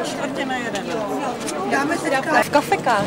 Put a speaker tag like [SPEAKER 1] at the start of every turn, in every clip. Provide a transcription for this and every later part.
[SPEAKER 1] 3/4 dáme teďka
[SPEAKER 2] v kafekář.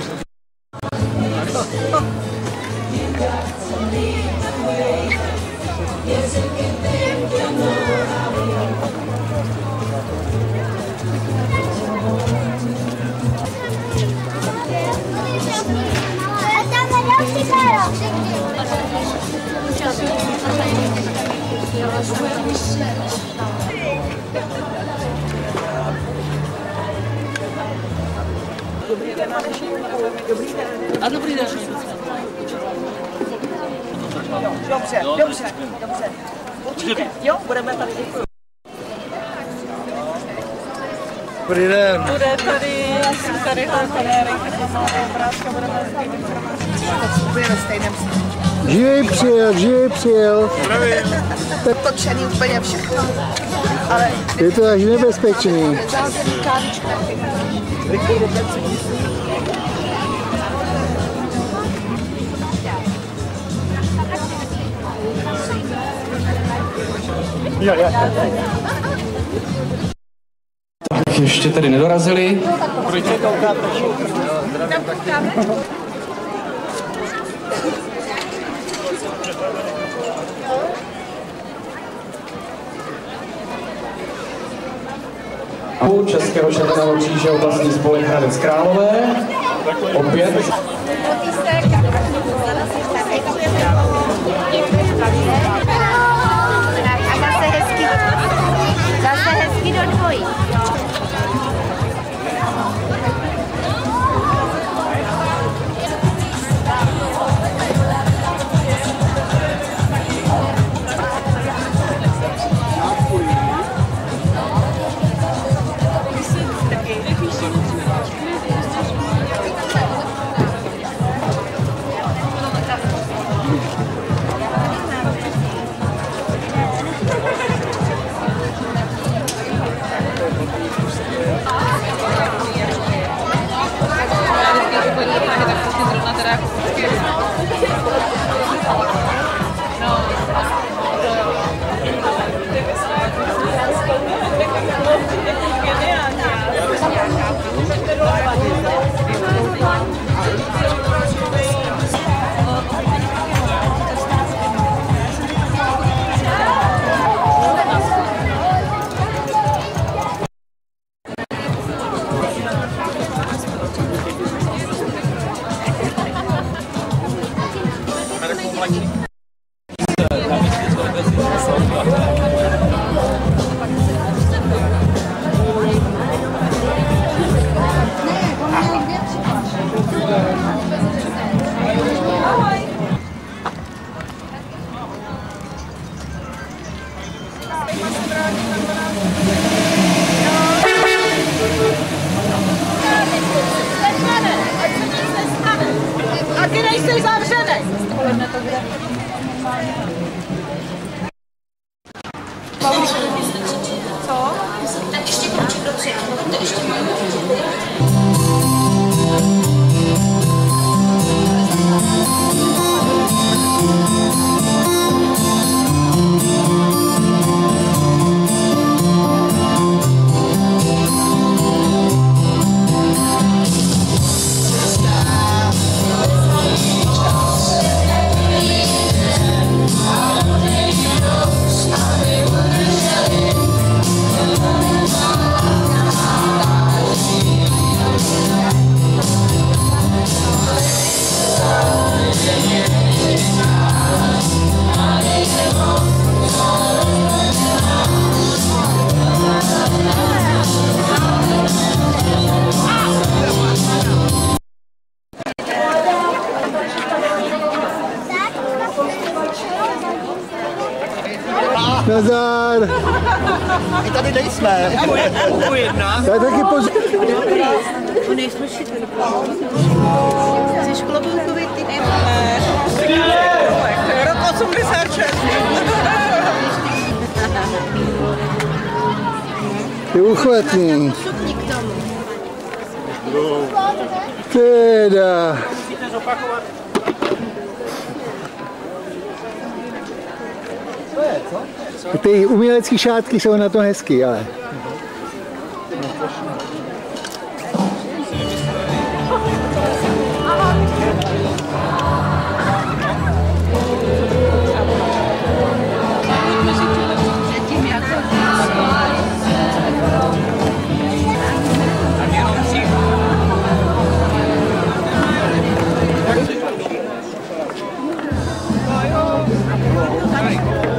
[SPEAKER 3] A dobrý den.
[SPEAKER 1] Dobře. Určitě. Jo, budeme tady, děkuji.
[SPEAKER 4] Dobrý den.
[SPEAKER 1] Bude tady obrázka, budeme ve stejném
[SPEAKER 4] Živej přijel.
[SPEAKER 1] točený úplně všechno. Ale
[SPEAKER 4] Je to až nebezpečný.
[SPEAKER 3] Tak ještě tady nedorazili. Českého červeného kříže oblastní spolek Hradec Králové. Opět.
[SPEAKER 5] A zase hezky do dvojí.
[SPEAKER 1] A ty nejsi zavřenej. Co?
[SPEAKER 5] Tak ještě kročík dopředu.
[SPEAKER 4] Nazdar.
[SPEAKER 6] My tady nejsme.
[SPEAKER 4] U jedna. Já taky
[SPEAKER 1] Dobrý. To nejsme všichni. Jsi kloboukový typ. Rok 86.
[SPEAKER 4] je uchvatný.
[SPEAKER 1] Šupni k tomu.
[SPEAKER 4] Teda.
[SPEAKER 6] Musíte zopakovat.
[SPEAKER 4] Ty umělecké šátky jsou na to hezký, ale.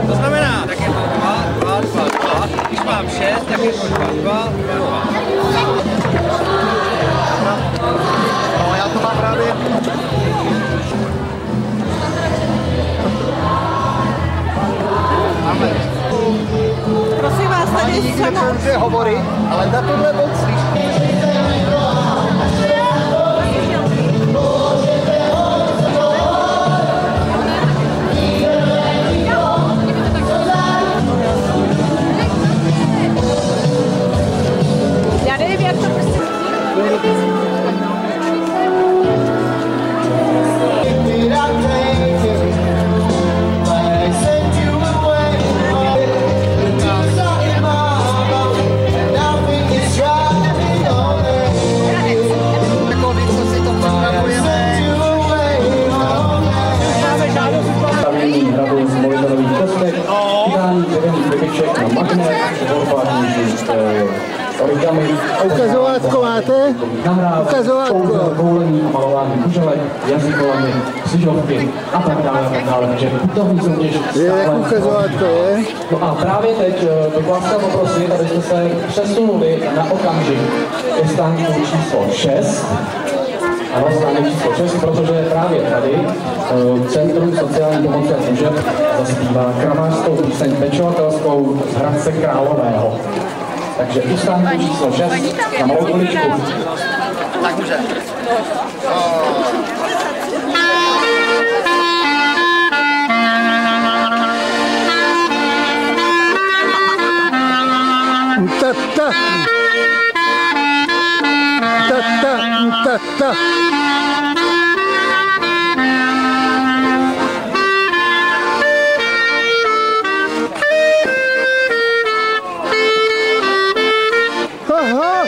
[SPEAKER 6] To znamená, tak je to 2, 2, 2, 2. Když mám 6, tak je to 2, 2, 2.
[SPEAKER 2] No, já to mám právě.
[SPEAKER 1] Prosím vás, tady je
[SPEAKER 2] Nikdy
[SPEAKER 1] sama.
[SPEAKER 2] nepoužije hovory, ale na tohle moc slyším.
[SPEAKER 1] Já nevím, jak to prostě...
[SPEAKER 3] Stavění hradu z molitanových kostek, vydání dřevěných rybiček na magnet, odpátníky origami,
[SPEAKER 4] Ukazovátko máte? Ukazovátko.
[SPEAKER 3] koulení a malování kuželek, jazykolami, křižovky a tak dále, takže putovní soutěž.
[SPEAKER 4] Je, ukazovátko je.
[SPEAKER 3] No a právě teď bych vás chtěl poprosit, abyste se přesunuli na okamžik ke stánku číslo 6. Ano, stánek číslo 6, protože právě tady Centrum sociální pomoci a služeb zaspívá kramářskou píseň pečovatelskou z Hradce Králového. Takže u stánku číslo 6 na malou uličku.
[SPEAKER 2] Tak může.
[SPEAKER 4] Tata. Tata. Tata. Aha.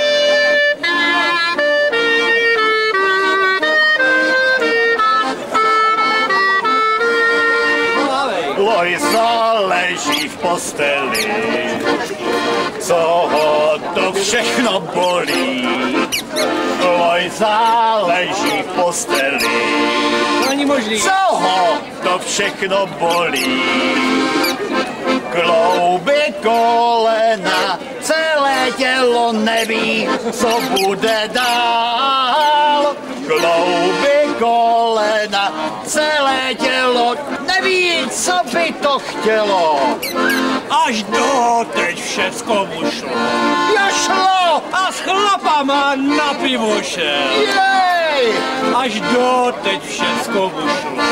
[SPEAKER 7] Lojza leží v posteli, co ho to všechno bolí. Lojza leží v posteli,
[SPEAKER 6] To není možný.
[SPEAKER 7] co ho to všechno bolí. Klouby kolena, celé tělo neví, co bude dál. Klouby kolena, celé tělo neví, co by to chtělo. Až doteď všecko mu šlo. Já šlo!
[SPEAKER 6] A s chlapama na pivo šel.
[SPEAKER 7] Jej!
[SPEAKER 6] Až doteď všecko mu šlo.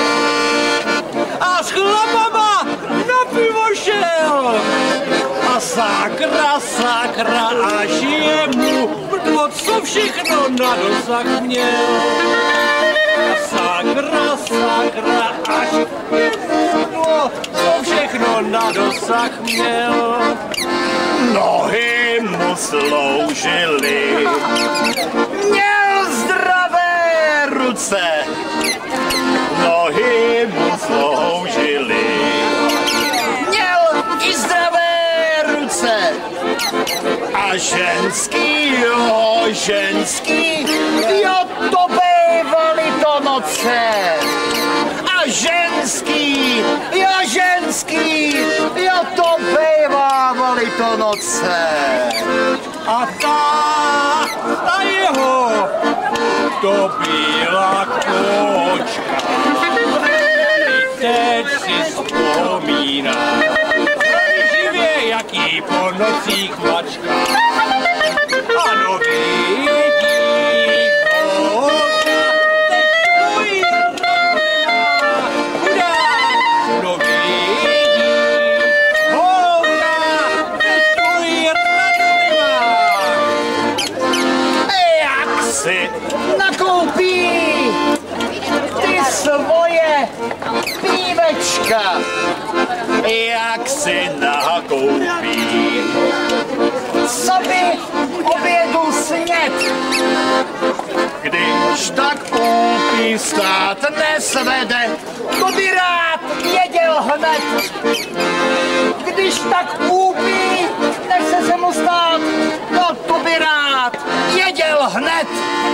[SPEAKER 6] A s chlapama na pivo šel. A sakra, sakra, až jemu brdlo, co všechno na dosah měl. A sakra, sakra, až brdlo, co všechno na dosah měl.
[SPEAKER 7] Nohy mu sloužily, měl zdravé ruce. Nohy mu sloužily, měl i zdravé ruce. A ženský, jo, to bývaly to noce. A ženský, jo, to bývaly to noce.
[SPEAKER 6] A ta jeho, to byla kočka. I teď si vzpomíná, živě jaký po nocích mačka. Ano, vidíš, holka, teď tvojí rodina, chudák. No vidíš, holka, teď tvojí rodina.
[SPEAKER 7] Jak si nakoupí ty svoje pívečka, jak si nakoupí, co by obědu snět, kdy už tak úpí stát nesvede, to by rád věděl hned. Když tak úpí, nechce se mu stát, no to by rád věděl hned.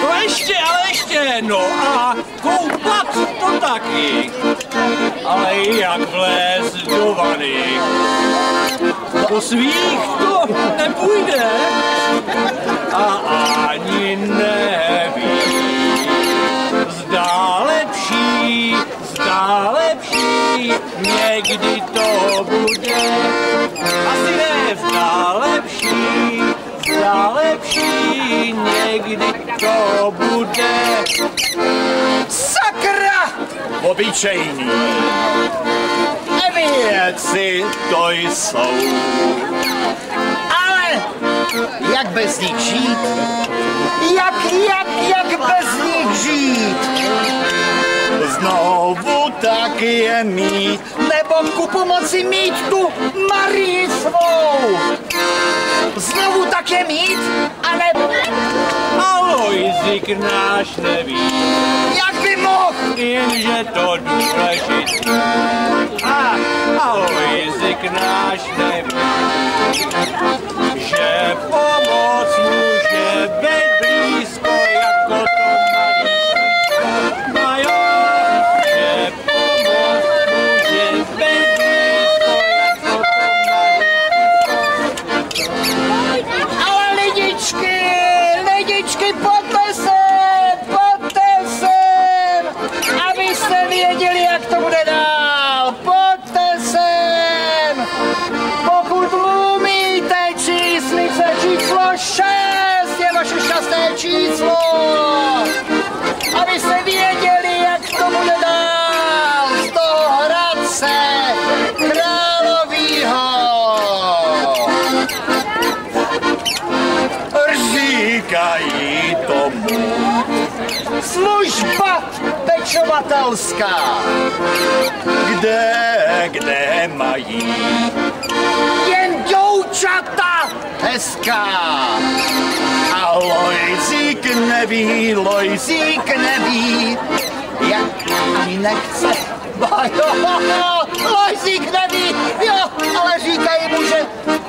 [SPEAKER 6] No ještě, ale ještě, no a koupat to taky. Ale jak vlézt do vany, po svých to nepůjde a ani neví. Zdá lepší, někdy to bude. Asi ne, zdá lepší, někdy to bude.
[SPEAKER 7] Sakra! Obyčejný věci to jsou. Ale jak bez nich žít? Jak bez nich žít? Znovu tak je mít, nebo ku pomoci mít tu Marii svou. Znovu tak je mít, anebo...
[SPEAKER 6] Alojzik náš neví,
[SPEAKER 7] jak by mohl?
[SPEAKER 6] jenže to důležitý. Alojzik náš neví, že pomoc může být blízko jako to malý štíčko. A jo, že pomoc může být blízko jako to malý štíčko.
[SPEAKER 7] Ale lidičky, pojďte sem, abyste věděli, jak to bude dál. Pojďte sem, pokud umíte číslice, číslo 6 je vaše šťastné číslo. Abyste věděli, jak to bude dál z toho Hradce Královýho. Říkají tomu služba pečovatelská, kde mají jen děvčata hezká. A Lojzík neví, jak ani nechce. Lojzík neví, jo, ale říkají mu, že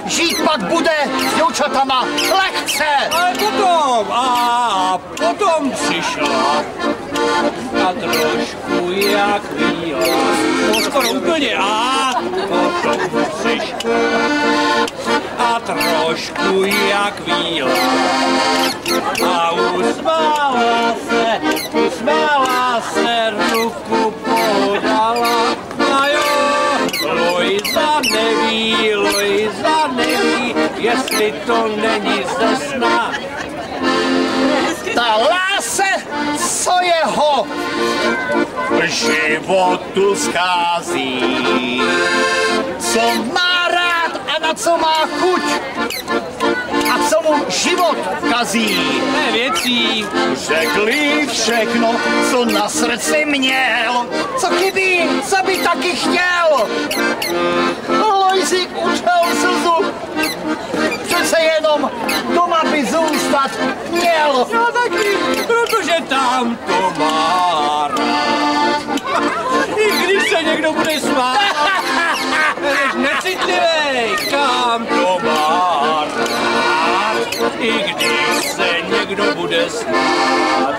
[SPEAKER 7] žít pak bude s děvčatama lehce.
[SPEAKER 6] Ale potom přišla a trošku jak víla, no skoro úplně potom přišla a trošku jak víla a usmála se, ruku podala. A jo, Lojza neví, jestli to není ze sna.
[SPEAKER 7] Ta láse, co jeho životu schází, co má rád a na co má chuť a co mu život kazí.
[SPEAKER 6] Ne věcí,
[SPEAKER 7] Řekli všechno, co na srdci měl, co chybí, co by taky chtěl. Lojzík učal slzu, přece jenom doma by zůstat měl.
[SPEAKER 6] no taky, protože tam to má rád. I když se někdo bude smát, budeš necitlivej, kam to má rád. I když se někdo bude smát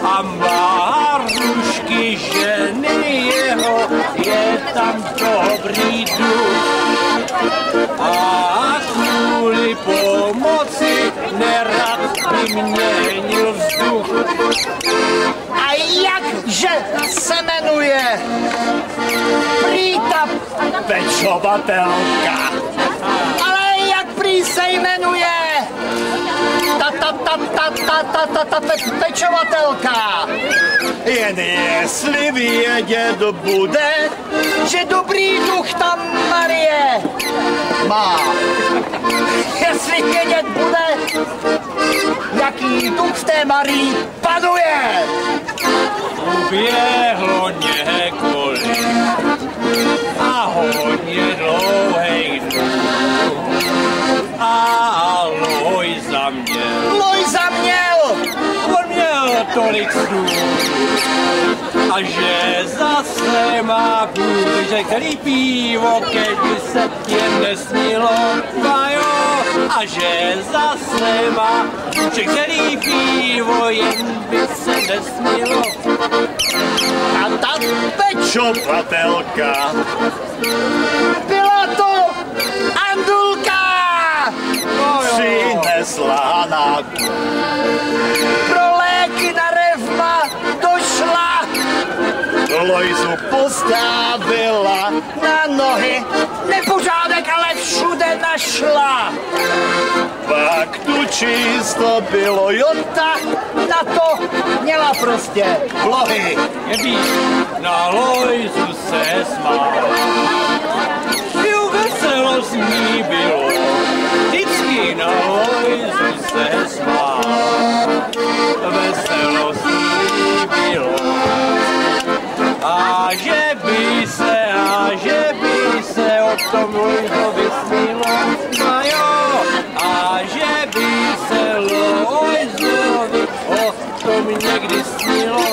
[SPEAKER 6] a má rušky ženy jeho, je tam dobrý duch. A kvůli pomoci nerad by měnil vzduch.
[SPEAKER 7] A jakže se jmenuje prý ta pečovatelka? Ale jak prý se jmenuje ta pečovatelka? Jen jestli vědět bude, že dobrý duch tam Marie má. Jestli vědět bude, jaký duch v té Marii panuje.
[SPEAKER 6] Uběhlo několik a hodně dlouhej dnů a Lojza měl.
[SPEAKER 7] Lojza měl!
[SPEAKER 6] On měl tolik snů. A že zase má půl, který pivo, kež by se jen nesnilo, jo. A že zase má půl, který pivo, jen by se nesnilo.
[SPEAKER 7] A ta pečovatelka byla to Andulka, přinesla na pro léky na revma došla, Lojzu postavila na nohy, nepořádek ale všude našla. Pak tu čisto bylo, jo, tak na to měla prostě vlohy.
[SPEAKER 6] Jebí, na Lojzu se smál, veselo s ní bylo, vždycky na Lojzu se smál, veselo s ní bylo. A že by se o tom Lojzovi snilo, a jo, a že by se Lojzovi o tom někdy snilo.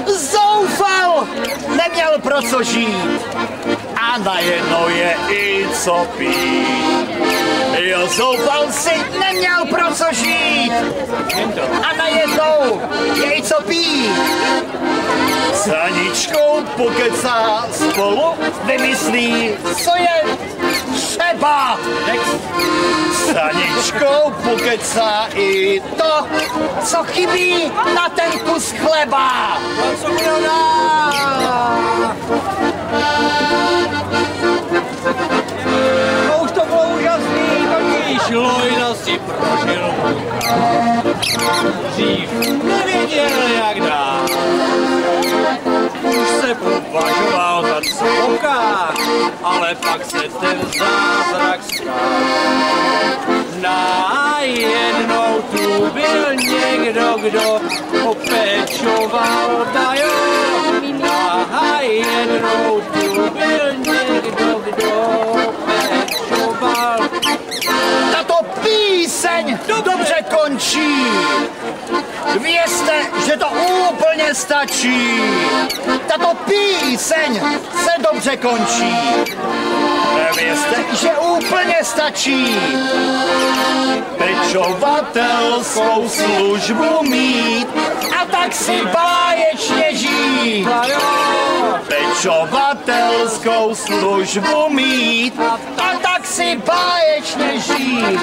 [SPEAKER 7] Zoufal, neměl pro co žít a najednou je i co pít. Jo, zoufal si, neměl pro co žít a najednou je i co pít. S Aničkou pokecá spolu, vymyslí, co je třeba. S Aničkou pokecá i to, co chybí na ten kus chleba.
[SPEAKER 6] A co kdo dá? No už to bylo úžasný, totiž Lojza si prožil dřív nevěděl jak dál. Už se považoval za cvoka, ale pak se ten zázrak stal. Najednou tu byl někdo, kdo opečoval, dajo. Najednou tu byl někdo, kdo opečoval.
[SPEAKER 7] Tato píseň dobře končí. Vězte, že to úplně stačí. Tato píseň se dobře končí. Vězte, že úplně stačí. Pečovatelskou službu mít a tak si báječně žít. Pečovatelskou službu mít a tak si báječně žít.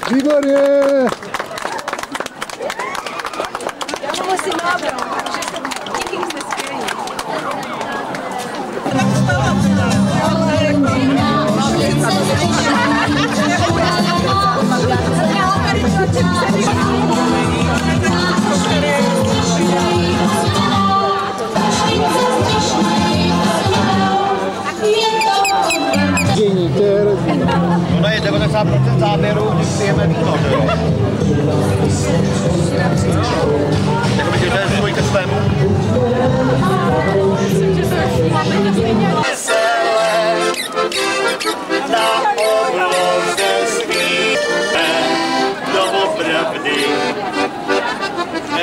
[SPEAKER 4] Výborně!
[SPEAKER 1] Já mám asi nábrou, takže díky, jste skvělí.
[SPEAKER 2] Ono je 90% záběru, když pijeme víno, že jo? Jako vidíte, svůj ke svému.
[SPEAKER 7] Na obloze spíte doopravdy.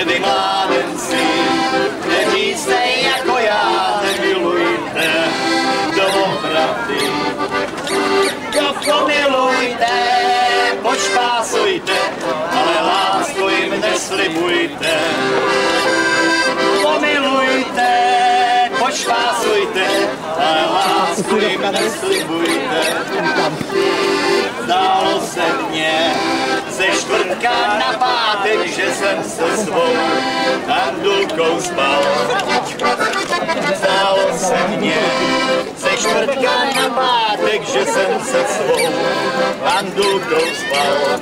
[SPEAKER 7] Vy mládenci, kteří jste jako já, nemilujte doopravdy. Pomilujte, pošpásujte, ale lásku jim neslibujte. Pomilujte, pošpásujte, ale lásku jim neslibujte. Zdálo se mně ze čtvrtka na pátek, že jsem se svou Andulkou spal. Zdálo se mně ze čtvrtka
[SPEAKER 2] čtvrtka na pátek, že jsem se svou mandulkou spal.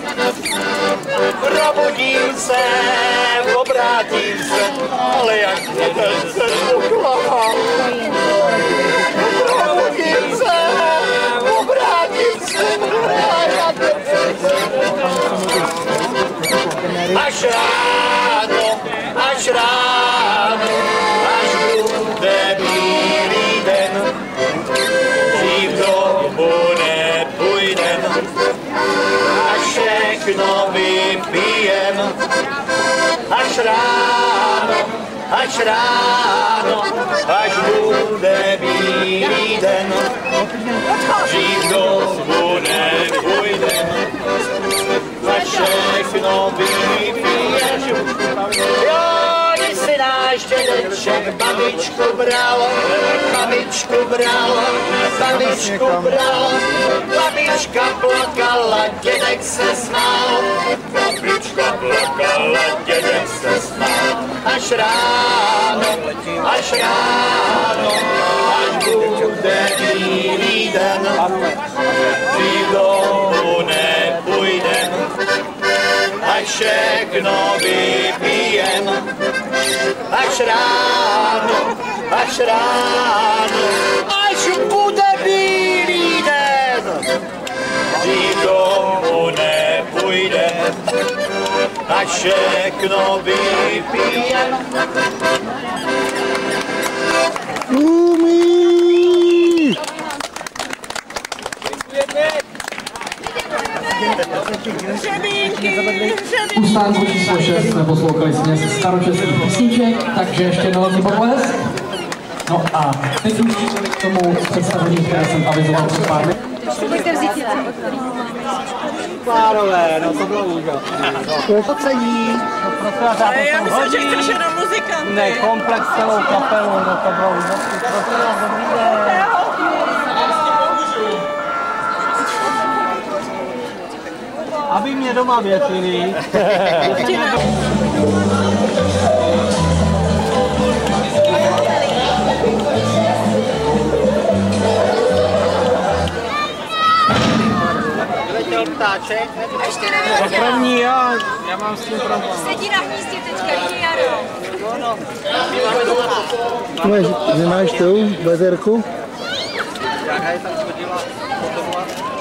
[SPEAKER 2] Probudím se, obrátím se, ale jak mě ten sen uklapal. Probudím se, obrátím se, a až ráno, až ráno, až bude bílý den, dřív domů nepůjdem, a všechno vypijem. Až ráno, až bude bílý den, dřív domů nepůjdem, a všechno vypijem. Jo, když si náš dědeček babičku bral, babička plakala, dědek se smál, babička plakala, dědek se smál. Až ráno, až bude bílý den, dřív domů nepůjdem, a všechno vypijem. Až ráno, až bude bílý den, dřív domů nepůjdem, a všechno vypijem.
[SPEAKER 4] Umí!
[SPEAKER 3] U stánku číslo 6 jsme poslouchali směs staročeských písniček, takže ještě jednou velký potlesk. No a teď už k tomu představení, které jsem avizoval před pár minut.
[SPEAKER 1] Můžete vzít si
[SPEAKER 6] Pánové, no to bylo úžasné.
[SPEAKER 7] Popředí.
[SPEAKER 1] Já myslím, že chceš jenom muzikanty.
[SPEAKER 6] Ne, komplex celou kapelu, no to bylo úžasné. Prosím vás, dobrý den. Aby mě doma věřili.
[SPEAKER 2] Vyletěl ptáček.
[SPEAKER 1] Ještě nevěděl.
[SPEAKER 6] První já mám s tím problém.
[SPEAKER 1] Sedí na hnízdě teďka, vidí Jaro.
[SPEAKER 4] Nemáš tu baterku?
[SPEAKER 2] Jaká je tam chodila fotografovat?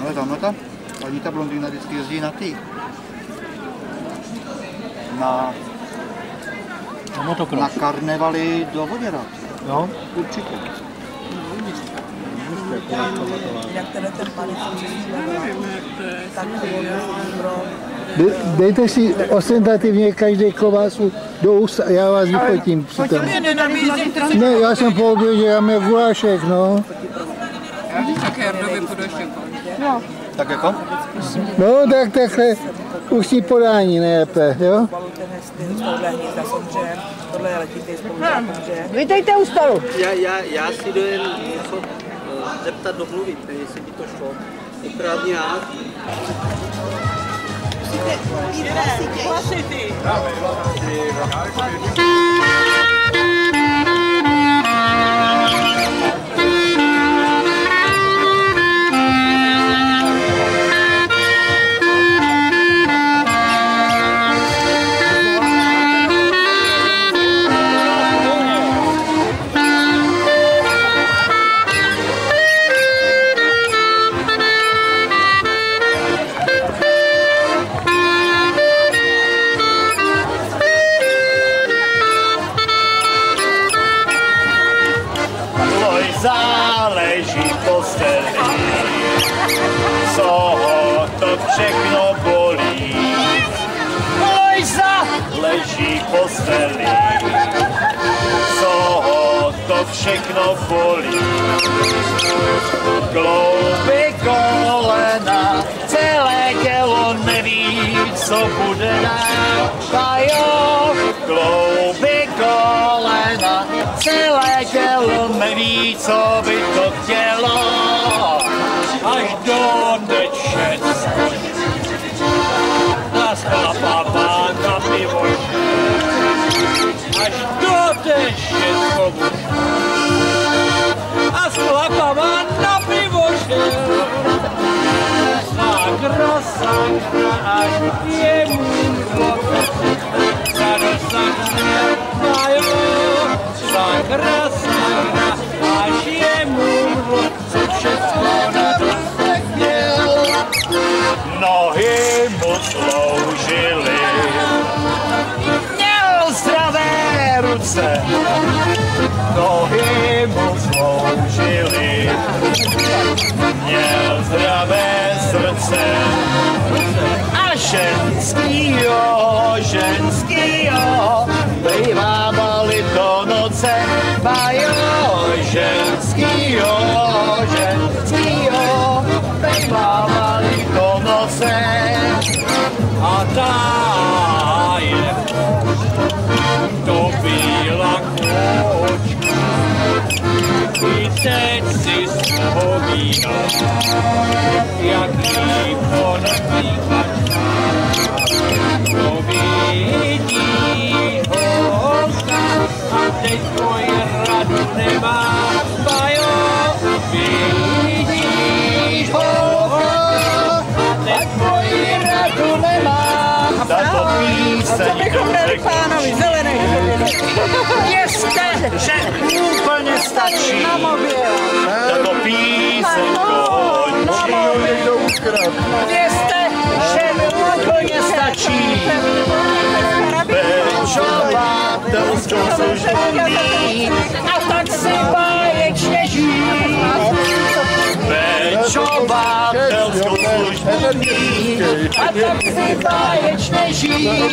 [SPEAKER 8] Ale tamhle ta, paní ta blondýna vždycky jezdí na ty. Na karnevaly do Voděrad.
[SPEAKER 6] Jo?
[SPEAKER 8] Určitě.
[SPEAKER 9] Jak ten pan tak
[SPEAKER 4] Dejte si ostentativně každý klovásu do úst a já vás vyfotím přitom. Ne, já jsem po obědě, já měl gulášek, no.
[SPEAKER 9] tak Jardovi půjdeš jako.
[SPEAKER 8] Tak jako?
[SPEAKER 4] No, tak takhle ústní podání nejlépe, jo?
[SPEAKER 7] Vítejte u stolu.
[SPEAKER 6] Já si dojen něco zeptat, domluvit, jestli by to šlo. Akorát nějak.
[SPEAKER 1] Hlasitý.
[SPEAKER 2] Záleží postelí, co ho to všechno bolí. Oj, záleží postelí, co ho to všechno bolí. Klouby kolena,
[SPEAKER 6] co by to chtělo, až do nečec. A schlapává na pivo, až do nečec. A schlapává na pivo, sakra, až je můj sakra, až je můžu, co všechno na dosah měl. Nohy mu sloužily, měl zdravé ruce. Nohy mu sloužily, měl zdravé srdce. A ženskýho, bývávali do noce, bajo, ženskýho, bývávali do noce. A ta je to byla kočka, i teď si vzpomínám, jak jí ponapíkačka. To vidí holka, a teď tvoje radu nemá, bajo, vidíš holka, a teď tvoje radu nemá. Tato píseň
[SPEAKER 9] pánovi zelený.
[SPEAKER 6] Věřte, že úplně stačí. Tato píseň končí. Věřte, že úplně stačí. Pečovatelskou službu mít a tak si báječně žít. Pečovatelskou službu mít a tak si báječně žít.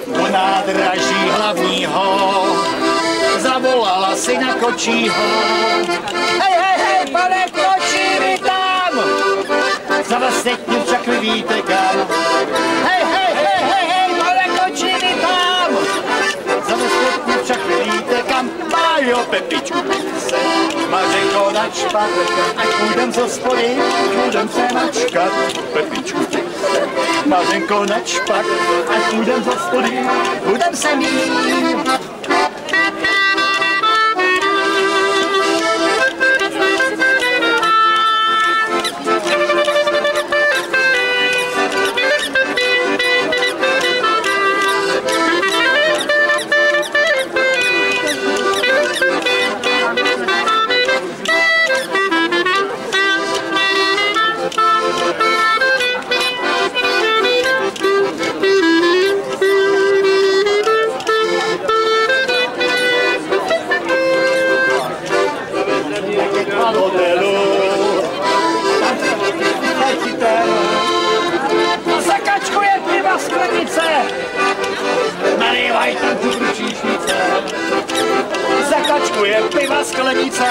[SPEAKER 6] U nádraží hlavního zavolala si na kočího. Hej, pane kočí, vy tam! Za vás teď mě však vy víte kam. Hej, pane kočí, vy tam! Za vás teď mě však vy víte kam. Májo, Pepičku, se Mařenko na
[SPEAKER 2] špat, ať půjdem z hospody, budem se mačkat. Pepičku ty se, Mařenko na špak, ať půjdem z hospody, budem se mít.
[SPEAKER 7] Zakačkuje piva sklenice, nalívaj tam tu číšnice.
[SPEAKER 2] Zakačkuje piva sklenice,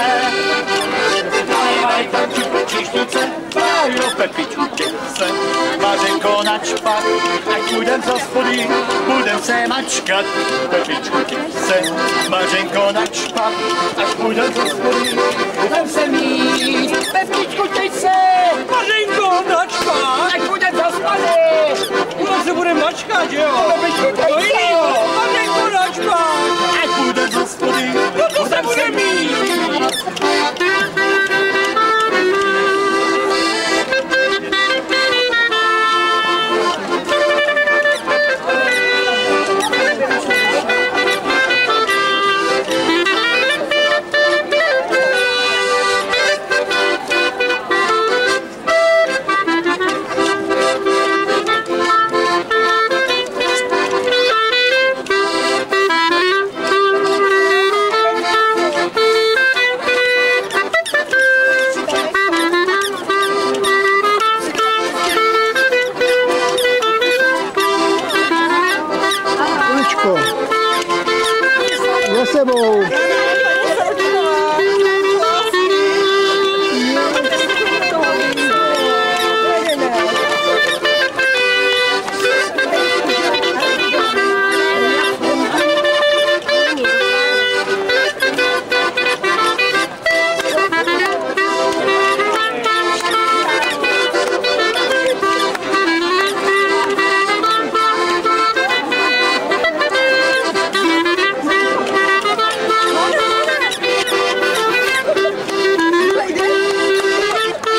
[SPEAKER 2] nalívaj tam tu číšnice. Pájo, Pepičku ty se, Mařenko na špak, ať půjdem z hospody, budem se mačkat. Pepičku ty se, Mařenko na špak, ať půjdem z hospody, budem se mít.
[SPEAKER 7] Pepičku, teď se,
[SPEAKER 6] Mařenko, načka!
[SPEAKER 7] ať půjdem za spady.
[SPEAKER 6] Kdo se bude mačkat, že jo?
[SPEAKER 7] To
[SPEAKER 6] jiného! Mařenko, načka!
[SPEAKER 2] ať půjdem z hospody,
[SPEAKER 6] No to se bude mít!
[SPEAKER 4] Uličko, za sebou.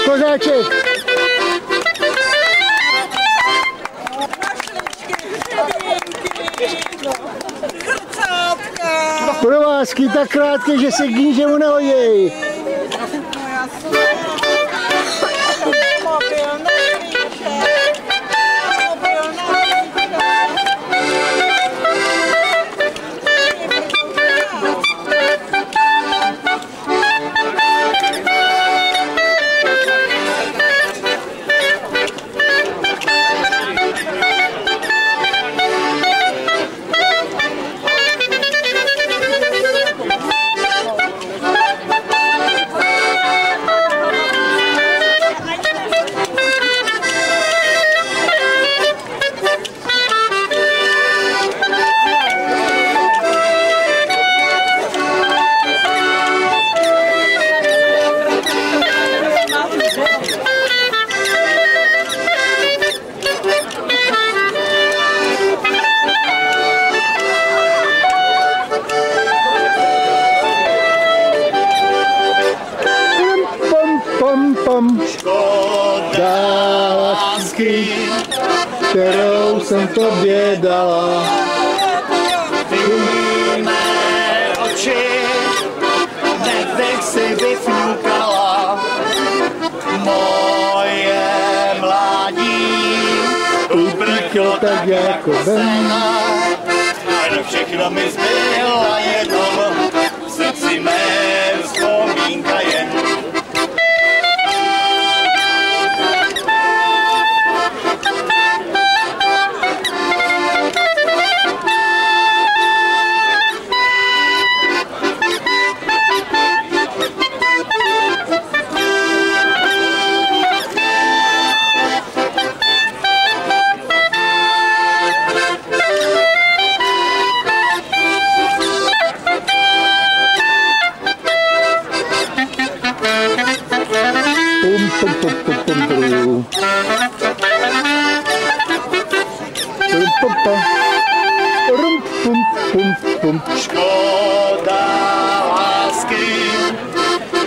[SPEAKER 4] Kozáček. Provázky tak krátké, že se k ničemu nehodí.
[SPEAKER 2] škoda lásky, kterou jsem tobě dala. Ty mé oči, nedech si vyfňukala, moje mládí uprchlo tak jako sena. A všechno mi zbyla jenom v srdci mé vzpomínka jen. Škoda lásky,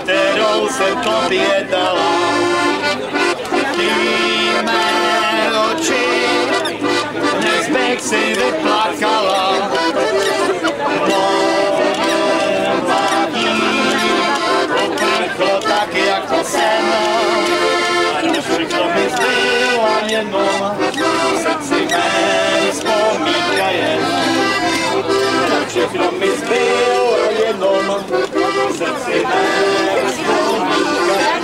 [SPEAKER 2] kterou jsem tobě dala. Ty mé oči, dnes bych si vyplakala. Oprchlo tak jako jsem, a všechno mi zbyla jenom, v srdci mé vzpomínka jen. Všechno mi zbylo jenom, v srdci mé vzpomínka jen.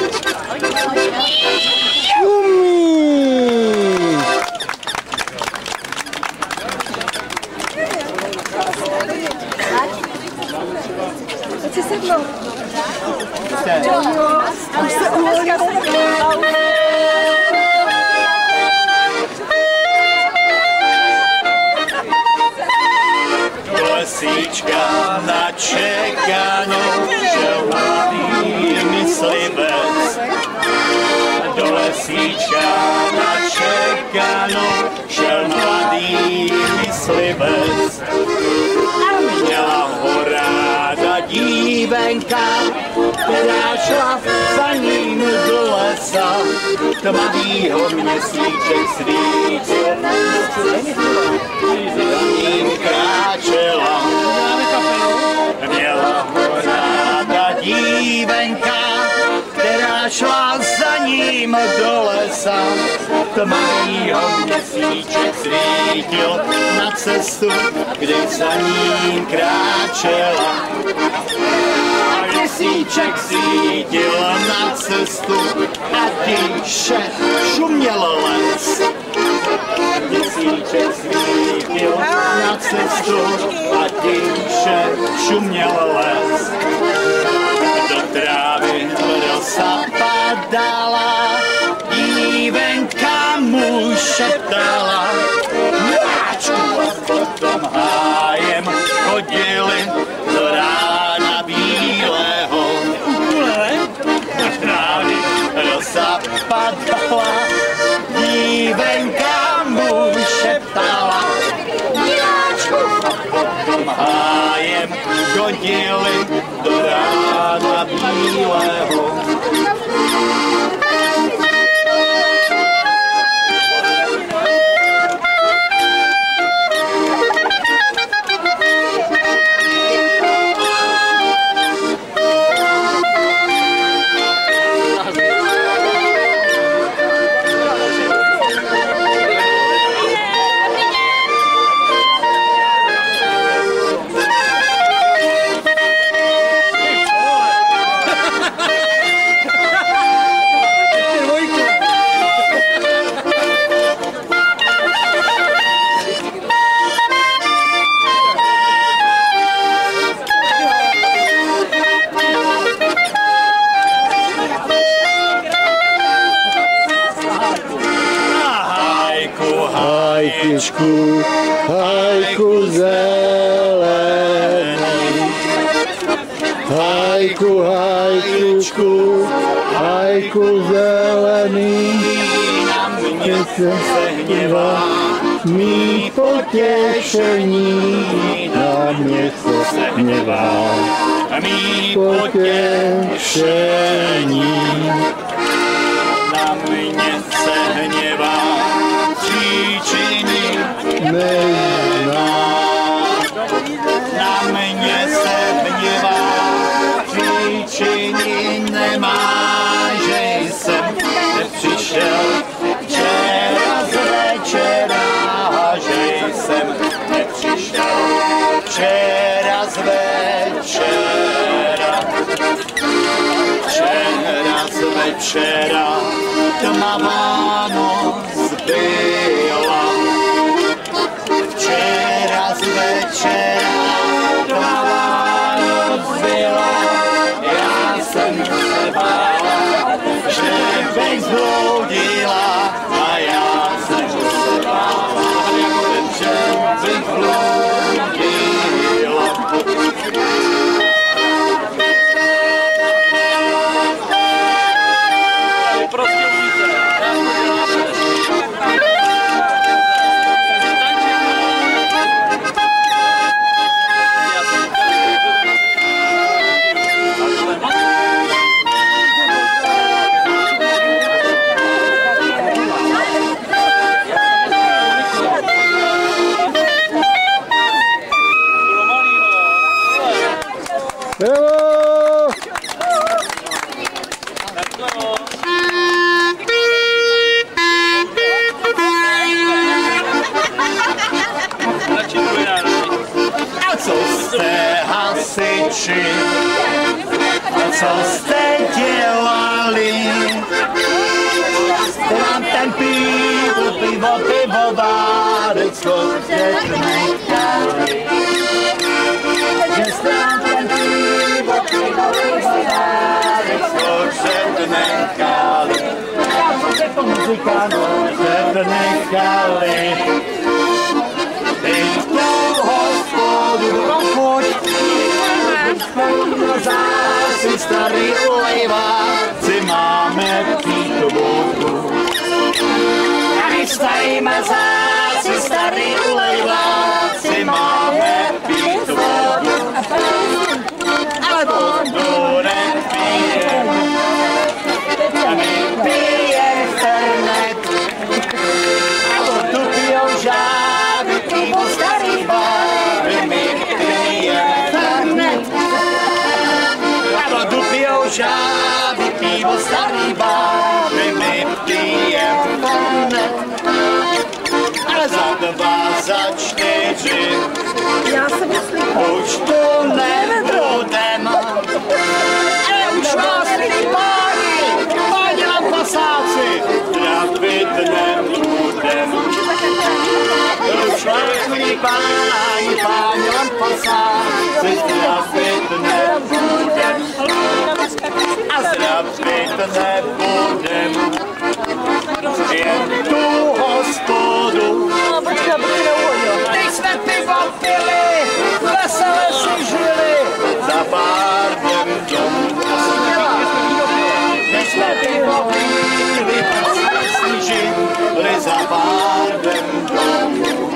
[SPEAKER 1] Co si sedlo? Už se dneska sedlo.
[SPEAKER 2] Lesíčka na čekanou, šel mladý myslivec. Do lesíčka na čekanou, šel mladý myslivec. Měla ho ráda dívenka, která šla za ním do lesa. Tmavýho měsíček svítil, za ním kráčela. Měla ho ráda dívenka, která šla za ním do lesa. Tmavýho měsíček svítil na cestu, kdy za ním kráčela. A měsíček svítil na cestu a tiše šuměl les. Měsíček svítil na cestu a tiše šuměl les. Do trávy rosa padala, dívenka mu šeptala. Miláčku, a potom hájem chodili do rána bílého. Do trávy rosa padala, dívenka mu šeptala. Miláčku, a potom hájem chodili do rána bílého.
[SPEAKER 4] Hajku zelený, hajkučku, hajku zelený,
[SPEAKER 2] Na mě se hněvá,
[SPEAKER 4] mý potěšení, na mě se hněvá,
[SPEAKER 2] mý
[SPEAKER 4] potěšení.
[SPEAKER 2] Na mě se hněvá, příčiny
[SPEAKER 4] Nezná.
[SPEAKER 2] Na mě se hněvá, příčiny nemá, že jsem nepřišel včera z večera, že jsem nepřišel včera z večera. Včera z večera tmavá noc byla. Včera z večera tmavá noc byla. Já jsem se bála, že bych zbloudila, a já jsem se bála, že bych zbloudila. jste hasiči, co jste dělali? Jste nám ten pivovárečko nechali. Že jste nám ten pivovárečko nechali. Já jsem se to muzikánů nechali. Ty tu hospodu rokuť, zásy starý ulejváci máme pít vodu. A my staríme zásy starý ulejváci máme pít vodu. Ale vodu nepijeme, a my pijeme fernet. A vodu pijou žáby, pivo starý báby, my pijeme fernet. A vodu pijou žáby, pivo starý báby, my pijeme fernet. Ale za 2, za 4 už tu nebudem. Ale už vás páni lampasáci, trávit nebudem. Už vás páni lampasáci, trávit nebudem. A zdravit nebudem. Jen tu hospodu. Teď jsme pivo pili, vesele si žili, za bardem domu. Teď jsme pivo pili, vesele si žili, za bardem domu.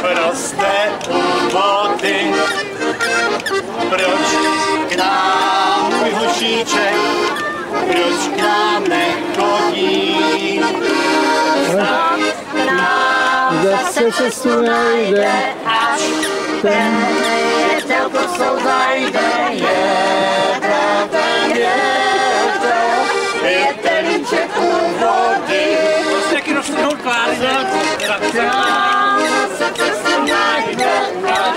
[SPEAKER 2] Roste u vody. Proč k nám můj hošíček, proč k nám nechodí?
[SPEAKER 4] Zase cestu najde,
[SPEAKER 2] až ten jetelko jsou zajde, jetelíček u vody.
[SPEAKER 6] Prostě taky rozstřihnout kláry.
[SPEAKER 2] Se cestu najde, až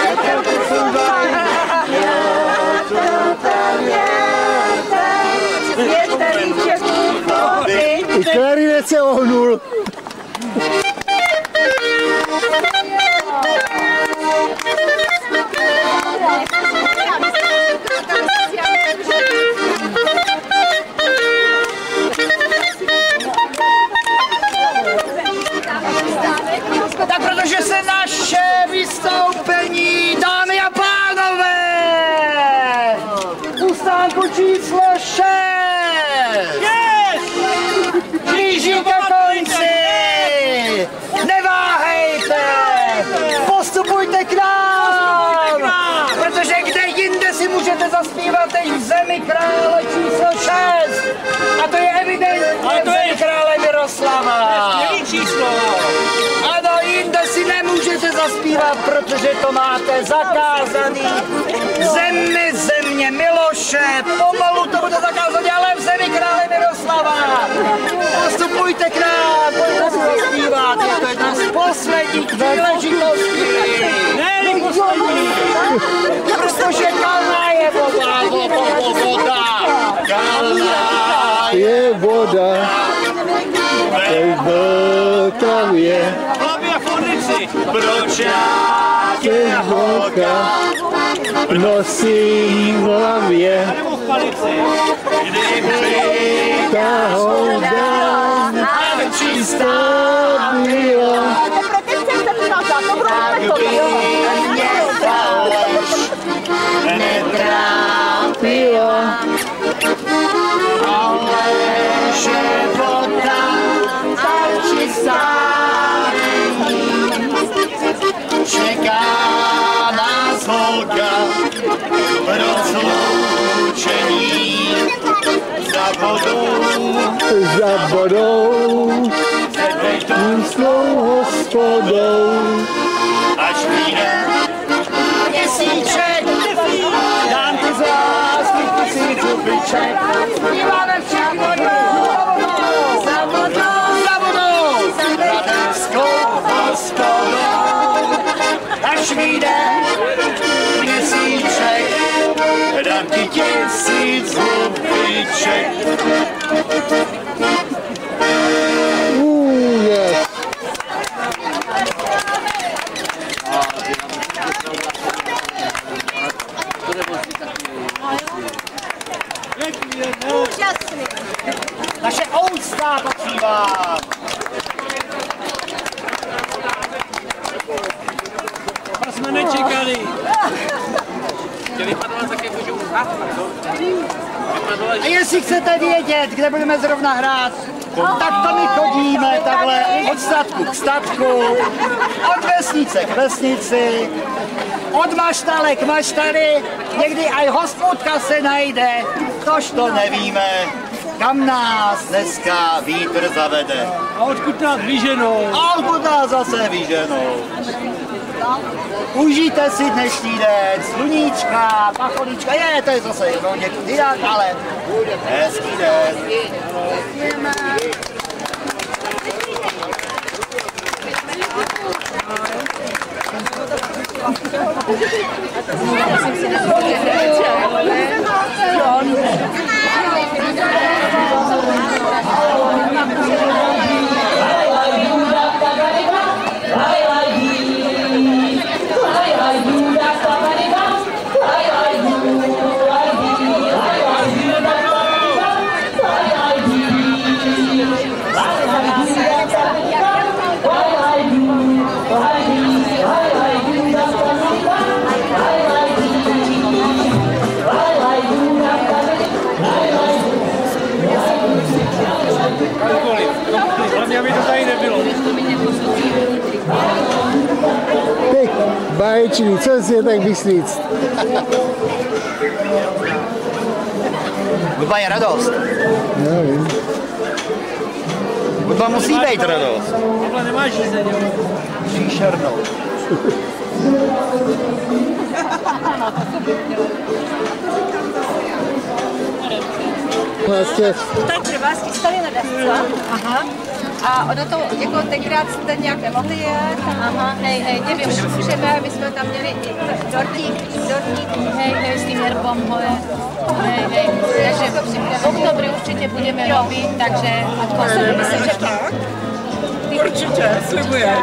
[SPEAKER 2] jetelko jsou zajde, jetelíček u vody.
[SPEAKER 4] i klarinet se ohnul.
[SPEAKER 7] Tak protože se naše vystoupení, dámy a pánové, u stánku číslo 6 blíží ke konci. Neváhejte, postupujte k nám, protože kde jinde si můžete zaspívat než v Zemi krále číslo 6. A to je evidentně v Zemi krále Miroslava. Ano, jinde si nemůžete zaspívat, protože to máte zakázaný. Země Miloše, pomalu to bude zakázané, ale v Zemi krále Miroslava. Postupujte k nám, pojďte si zaspívat, je to jedna z posledních příležitostí.
[SPEAKER 6] Ne, poslední.
[SPEAKER 7] Protože kalná je voda, kalná
[SPEAKER 4] Je voda, v Vltavě,
[SPEAKER 6] Hlavě a fornici.
[SPEAKER 2] Proč já tě holka
[SPEAKER 4] nosím v hlavě,
[SPEAKER 6] Nebo v palici.
[SPEAKER 2] kdyby
[SPEAKER 4] ta houda
[SPEAKER 2] čistá
[SPEAKER 4] byla.
[SPEAKER 2] tak by mě faleš netrápila, ale že voda tak čistá není. Čeká nás holka v rozloučení za
[SPEAKER 4] hospodou, Zlou hospodou.
[SPEAKER 2] Až přijde měsíček, dám ti z lásky 1000 rupiček.
[SPEAKER 7] Zpíváme všichni za vodou,
[SPEAKER 2] Bratrskou hospodou. Až vyjde měsíček, dám ti 1000 rupiček.
[SPEAKER 4] Yes.
[SPEAKER 1] Úžasný.
[SPEAKER 7] naše úcta patří vám.
[SPEAKER 6] To jsme nečekali. Vypadala také můžu
[SPEAKER 7] A jestli chcete vědět, kde budeme zrovna hrát, tak to my chodíme takhle od statku k statku, od vesnice k vesnici, od maštale k maštali, někdy aj hospůdka se najde, tož to nevíme, kam nás dneska vítr zavede.
[SPEAKER 6] A odkud nás vyženou?
[SPEAKER 7] A odkud nás zase vyženou. Užijte si dnešní den, sluníčka, pacholička, to je zase jednou někdy jinak, ale hezký den.
[SPEAKER 6] Hlavně, aby to tady nebylo.
[SPEAKER 4] Teď báječný, co si je tak myslíc?
[SPEAKER 7] Hudba je radost.
[SPEAKER 4] Nevím.
[SPEAKER 7] Hudba musí být radost.
[SPEAKER 6] Tohle nemáš řízeně.
[SPEAKER 7] Příšernou.
[SPEAKER 4] Vlastně
[SPEAKER 1] Tady trvásky stali na desce. Aha. A ono to, jako tenkrát jste nějak nemohli jet. Aha, hej, nevím, můžeme, my jsme tam měli i dortík, hej, s tím herbom, hej, takže v oktobru určitě budeme robit, takže myslím, že tak.
[SPEAKER 9] Určitě, slibuješ.